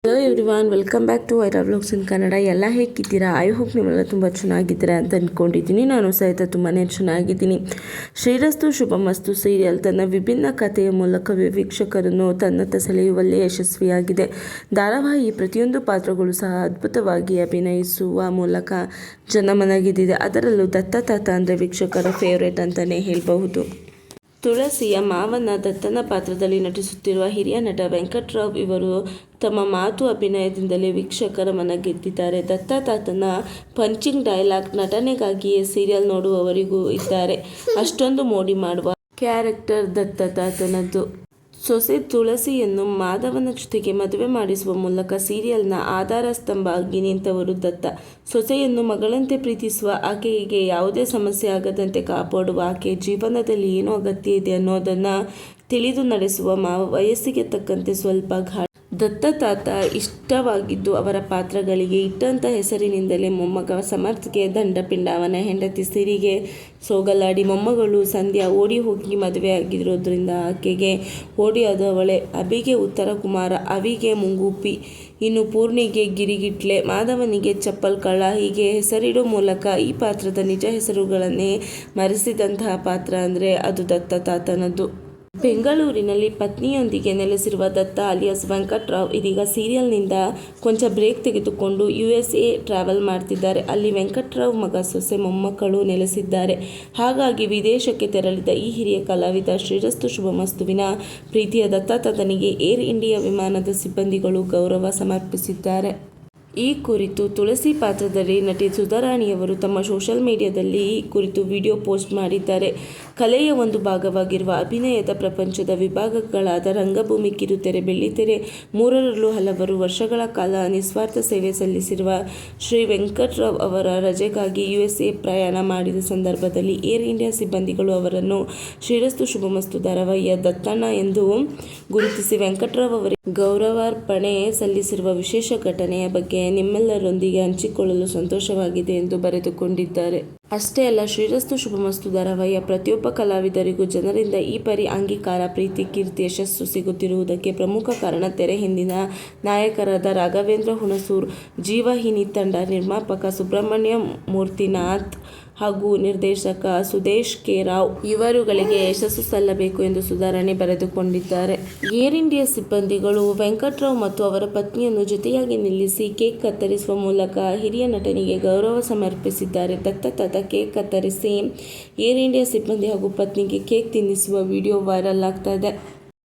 Hello everyone, welcome back to ವೈರಾ vlogs in Kannada. ಎಲ್ಲ ಹೇಗಿದ್ದೀರಾ? ಐ ಹೋಪ್ ನೀವೆಲ್ಲ ತುಂಬ ಚೆನ್ನಾಗಿದ್ದೀರಾ ಅಂತ ಅಂದ್ಕೊಂಡಿದ್ದೀನಿ. ನಾನು ಸಹಿತ ತುಂಬಾ ಚೆನ್ನಾಗಿದ್ದೀನಿ. ಶ್ರೀರಸ್ತು ಶುಭಮಸ್ತು ಸೀರಿಯಲ್ ತನ್ನ ವಿಭಿನ್ನ ಕಥೆಯ ಮೂಲಕ ವೀಕ್ಷಕರನ್ನು ತನ್ನತ್ತ ಸೆಳೆಯುವಲ್ಲಿ ಯಶಸ್ವಿಯಾಗಿದೆ. ಧಾರಾವಾಹಿ ಪ್ರತಿಯೊಂದು ಪಾತ್ರಗಳು ಸಹ ಅದ್ಭುತವಾಗಿ ಅಭಿನಯಿಸುವ ಮೂಲಕ ಜನಮನಗೆದಿದೆ. ಅದರಲ್ಲೂ ದತ್ತ ತಾತ ಅಂದರೆ ವೀಕ್ಷಕರ ಫೇವ್ರೇಟ್ ಅಂತಲೇ ಹೇಳಬಹುದು. ತುಳಸಿಯ ಮಾವನ ದತ್ತನ ಪಾತ್ರದಲ್ಲಿ ನಟಿಸುತ್ತಿರುವ ಹಿರಿಯ ನಟ ವೆಂಕಟ್ರಾವ್ ಇವರು ತಮ್ಮ ಮಾತು ಅಭಿನಯದಿಂದಲೇ ವೀಕ್ಷಕರ ಮನ ಗೆದ್ದಿದ್ದಾರೆ. ದತ್ತ ತಾತನ ಪಂಚಿಂಗ್ ಡೈಲಾಗ್ ನಟನೆಗಾಗಿಯೇ ಸೀರಿಯಲ್ ನೋಡುವವರಿಗೂ ಇದ್ದಾರೆ. ಅಷ್ಟೊಂದು ಮೋಡಿ ಮಾಡುವ ಕ್ಯಾರೆಕ್ಟರ್ ದತ್ತ ತಾತನದ್ದು. ಸೊಸೆ ತುಳಸಿಯನ್ನು ಮಾಧವನ ಜೊತೆಗೆ ಮದುವೆ ಮಾಡಿಸುವ ಮೂಲಕ ಸೀರಿಯಲ್ನ ಆಧಾರ ಸ್ತಂಭ ಆಗಿ ನಿಂತವರು ದತ್ತ. ಸೊಸೆಯನ್ನು ಮಗಳಂತೆ ಪ್ರೀತಿಸುವ ಆಕೆಗೆ ಯಾವುದೇ ಸಮಸ್ಯೆ ಆಗದಂತೆ ಕಾಪಾಡುವ ಆಕೆ ಜೀವನದಲ್ಲಿ ಏನು ಅಗತ್ಯ ಇದೆ ಅನ್ನೋದನ್ನು ತಿಳಿದು ನಡೆಸುವ ಮಾವ. ವಯಸ್ಸಿಗೆ ತಕ್ಕಂತೆ ಸ್ವಲ್ಪ ಘಾಟ. ದತ್ತ ತಾತ ಇಷ್ಟವಾಗಿದ್ದು ಅವರ ಪಾತ್ರಗಳಿಗೆ ಇಟ್ಟಂಥ ಹೆಸರಿನಿಂದಲೇ ಮೊಮ್ಮಗ ಸಮರ್ಥ್ಗೆ ದಂಡಪಿಂಡ, ಅವನ ಹೆಂಡತಿ ಸಿರಿಗೆ ಸೋಗಲಾಡಿ, ಮೊಮ್ಮಗಳು ಸಂಧ್ಯಾ ಓಡಿ ಹೋಗಿ ಮದುವೆ ಆಗಿರೋದ್ರಿಂದ ಆಕೆಗೆ ಓಡಿ ಆದವಳೆ, ಅಭಿಗೆ ಉತ್ತರ ಕುಮಾರ, ಅವಿಗೆ ಮುಂಗೂಪಿ, ಇನ್ನು ಪೂರ್ಣಿಗೆ ಗಿರಿಗಿಟ್ಲೆ, ಮಾಧವನಿಗೆ ಚಪ್ಪಲ್ ಕಳ್ಳ ಹೀಗೆ ಹೆಸರಿಡೋ ಮೂಲಕ ಈ ಪಾತ್ರದ ನಿಜ ಹೆಸರುಗಳನ್ನೇ ಮರೆಸಿದಂತಹ ಪಾತ್ರ ಅಂದರೆ ಅದು ದತ್ತ ತಾತನದ್ದು. ಬೆಂಗಳೂರಿನಲ್ಲಿ ಪತ್ನಿಯೊಂದಿಗೆ ನೆಲೆಸಿರುವ ದತ್ತ ಅಲಿಯಾಸ್ ವೆಂಕಟ್ರಾವ್ ಇದೀಗ ಸೀರಿಯಲ್ನಿಂದ ಕೊಂಚ ಬ್ರೇಕ್ ತೆಗೆದುಕೊಂಡು USA ಟ್ರಾವೆಲ್ ಮಾಡ್ತಿದ್ದಾರೆ. ಅಲ್ಲಿ ವೆಂಕಟ್ರಾವ್ ಮಗ, ಸೊಸೆ, ಮೊಮ್ಮಕ್ಕಳು ನೆಲೆಸಿದ್ದಾರೆ. ಹಾಗಾಗಿ ವಿದೇಶಕ್ಕೆ ತೆರಳಿದ ಈ ಹಿರಿಯ ಕಲಾವಿದ ಶ್ರೀರಸ್ತು ಶುಭಮಸ್ತುವಿನ ಪ್ರೀತಿಯ ದತ್ತ ತಾತನಿಗೆ ಏರ್ ಇಂಡಿಯಾ ವಿಮಾನದ ಸಿಬ್ಬಂದಿಗಳು ಗೌರವ ಸಮರ್ಪಿಸಿದ್ದಾರೆ. ಈ ಕುರಿತು ತುಳಸಿ ಪಾತ್ರದಲ್ಲಿ ನಟಿ ಸುಧಾರಾಣಿಯವರು ತಮ್ಮ ಸೋಷಿಯಲ್ ಮೀಡಿಯಾದಲ್ಲಿ ಈ ಕುರಿತು ವಿಡಿಯೋ ಪೋಸ್ಟ್ ಮಾಡಿದ್ದಾರೆ. ಕಲೆಯ ಒಂದು ಭಾಗವಾಗಿರುವ ಅಭಿನಯದ ಪ್ರಪಂಚದ ವಿಭಾಗಗಳಾದ ರಂಗಭೂಮಿ, ಕಿರುತೆರೆ, ಬೆಳ್ಳಿತೆರೆ ಮೂರರಲ್ಲೂ ಹಲವಾರು ವರ್ಷಗಳ ಕಾಲ ನಿಸ್ವಾರ್ಥ ಸೇವೆ ಸಲ್ಲಿಸಿರುವ ಶ್ರೀ ವೆಂಕಟ್ರಾವ್ ಅವರ ರಜೆಗಾಗಿ USA ಪ್ರಯಾಣ ಮಾಡಿದ ಸಂದರ್ಭದಲ್ಲಿ ಏರ್ ಇಂಡಿಯಾ ಸಿಬ್ಬಂದಿಗಳು ಅವರನ್ನು ಶ್ರೀರಸ್ತು ಶುಭಮಸ್ತು ಧಾರಾವಾಹಿಯ ದತ್ತಣ್ಣ ಎಂದು ಗುರುತಿಸಿ ವೆಂಕಟ್ರಾವ್ ಅವರಿಗೆ ಗೌರವಾರ್ಪಣೆ ಸಲ್ಲಿಸಿರುವ ವಿಶೇಷ ಘಟನೆಯ ಬಗ್ಗೆ ನಿಮ್ಮೆಲ್ಲರೊಂದಿಗೆ ಹಂಚಿಕೊಳ್ಳಲು ಸಂತೋಷವಾಗಿದೆ ಎಂದು ಬರೆದುಕೊಂಡಿದ್ದಾರೆ. ಅಷ್ಟೇ ಅಲ್ಲ, ಶ್ರೀರಸ್ತು ಶುಭಮಸ್ತು ಧಾರಾವಾಹಿಯ ಪ್ರತಿಯೊಬ್ಬ ಕಲಾವಿದರಿಗೂ ಜನರಿಂದ ಈ ಪರಿ ಅಂಗೀಕಾರ, ಪ್ರೀತಿ, ಕೀರ್ತಿ, ಯಶಸ್ಸು ಸಿಗುತ್ತಿರುವುದಕ್ಕೆ ಪ್ರಮುಖ ಕಾರಣ ತೆರೆ ಹಿಂದಿನ ನಾಯಕರಾದ ರಾಘವೇಂದ್ರ ಹುಣಸೂರ್, ಜೀವವಾಹಿನಿ ತಂಡ, ನಿರ್ಮಾಪಕ ಸುಬ್ರಹ್ಮಣ್ಯ ಮೂರ್ತಿನಾಥ್ ಹಾಗೂ ನಿರ್ದೇಶಕ ಸುದೇಶ್ ಕೆ ರಾವ್ ಇವರುಗಳಿಗೆ ಯಶಸ್ಸು ಸಲ್ಲಬೇಕು ಎಂದು ಸುಧಾರಾಣಿ ಬರೆದುಕೊಂಡಿದ್ದಾರೆ. ಏರ್ ಇಂಡಿಯಾ ಸಿಬ್ಬಂದಿಗಳು ವೆಂಕಟ್ರಾವ್ ಮತ್ತು ಅವರ ಪತ್ನಿಯನ್ನು ಜೊತೆಯಾಗಿ ನಿಲ್ಲಿಸಿ ಕೇಕ್ ಕತ್ತರಿಸುವ ಮೂಲಕ ಹಿರಿಯ ನಟನಿಗೆ ಗೌರವ ಸಮರ್ಪಿಸಿದ್ದಾರೆ. ದತ್ತ ತಾತ ಕೇಕ್ ಕತ್ತರಿಸಿ ಏರ್ ಇಂಡಿಯಾ ಸಿಬ್ಬಂದಿ ಹಾಗೂ ಪತ್ನಿಗೆ ಕೇಕ್ ತಿನ್ನಿಸುವ ವಿಡಿಯೋ ವೈರಲ್ ಆಗ್ತಾ ಇದೆ.